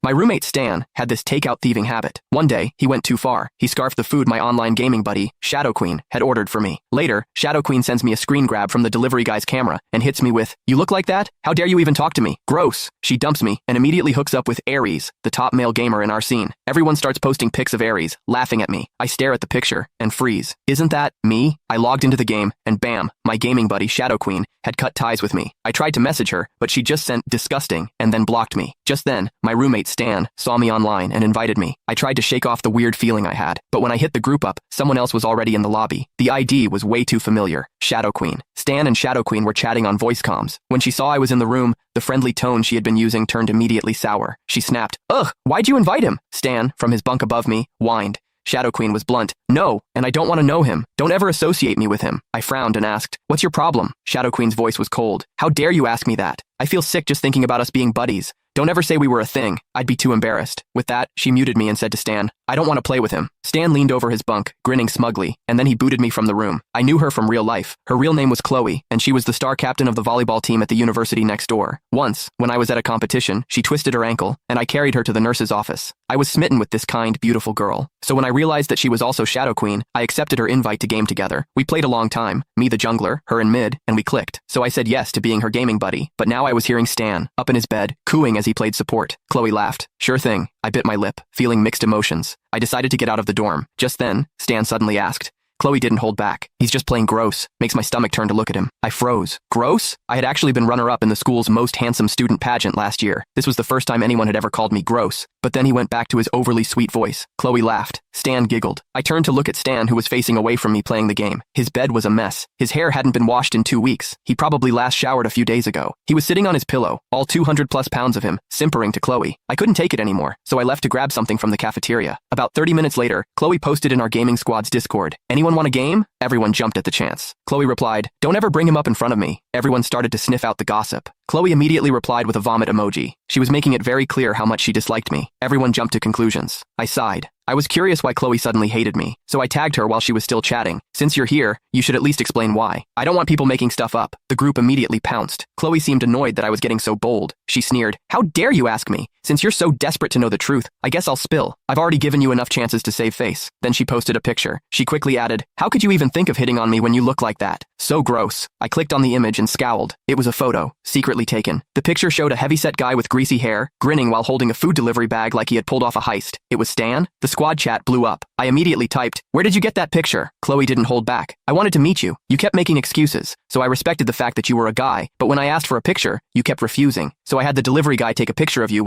My roommate Stan had this takeout thieving habit. One day, he went too far. He scarfed the food my online gaming buddy, Shadow Queen, had ordered for me. Later, Shadow Queen sends me a screen grab from the delivery guy's camera and hits me with, "You look like that? How dare you even talk to me? Gross." She dumps me and immediately hooks up with Aries, the top male gamer in our scene. Everyone starts posting pics of Aries, laughing at me. I stare at the picture and freeze. Isn't that me? I logged into the game and bam, my gaming buddy Shadow Queen had cut ties with me. I tried to message her, but she just sent disgusting and then blocked me. Just then, my roommate Stan saw me online and invited me. I tried to shake off the weird feeling I had, but when I hit the group up, someone else was already in the lobby. The ID was way too familiar. Shadow Queen. Stan and Shadow Queen were chatting on voice comms. When she saw I was in the room, the friendly tone she had been using turned immediately sour. She snapped, "Ugh, why'd you invite him?" Stan, from his bunk above me, whined. Shadow Queen was blunt. "No, and I don't want to know him. Don't ever associate me with him." I frowned and asked, "What's your problem?" Shadow Queen's voice was cold. "How dare you ask me that? I feel sick just thinking about us being buddies. Don't ever say we were a thing. I'd be too embarrassed." With that, she muted me and said to Stan, "I don't want to play with him." Stan leaned over his bunk, grinning smugly, and then he booted me from the room. I knew her from real life. Her real name was Chloe, and she was the star captain of the volleyball team at the university next door. Once, when I was at a competition, she twisted her ankle, and I carried her to the nurse's office. I was smitten with this kind, beautiful girl. So when I realized that she was also Shadow Queen, I accepted her invite to game together. We played a long time, me the jungler, her in mid, and we clicked. So I said yes to being her gaming buddy. But now I was hearing Stan, up in his bed, cooing as he played support. Chloe laughed. "Sure thing." I bit my lip, feeling mixed emotions. I decided to get out of the dorm. Just then, Stan suddenly asked. Chloe didn't hold back. "He's just plain gross." Makes my stomach turn to look at him. I froze. Gross? I had actually been runner-up in the school's most handsome student pageant last year. This was the first time anyone had ever called me gross. But then he went back to his overly sweet voice. Chloe laughed. Stan giggled. I turned to look at Stan, who was facing away from me playing the game. His bed was a mess. His hair hadn't been washed in 2 weeks. He probably last showered a few days ago. He was sitting on his pillow, all 200+ pounds of him, simpering to Chloe. I couldn't take it anymore, so I left to grab something from the cafeteria. About 30 minutes later, Chloe posted in our gaming squad's Discord, "Anyone want a game?" Everyone jumped at the chance. Chloe replied, "Don't ever bring him up in front of me." Everyone started to sniff out the gossip. Chloe immediately replied with a vomit emoji. She was making it very clear how much she disliked me. Everyone jumped to conclusions. I sighed. I was curious why Chloe suddenly hated me, so I tagged her while she was still chatting. "Since you're here, you should at least explain why. I don't want people making stuff up." The group immediately pounced. Chloe seemed annoyed that I was getting so bold. She sneered, "How dare you ask me? Since you're so desperate to know the truth, I guess I'll spill. I've already given you enough chances to save face." Then she posted a picture. She quickly added, "How could you even think of hitting on me when you look like that? So gross." I clicked on the image and scowled. It was a photo, secretly taken. The picture showed a heavyset guy with greasy hair, grinning while holding a food delivery bag like he had pulled off a heist. It was Stan. The squad chat blew up. I immediately typed, "Where did you get that picture?" Chloe didn't hold back. "I wanted to meet you. You kept making excuses, so I respected the fact that you were a guy, but when I asked for a picture, you kept refusing. So I had the delivery guy take a picture of you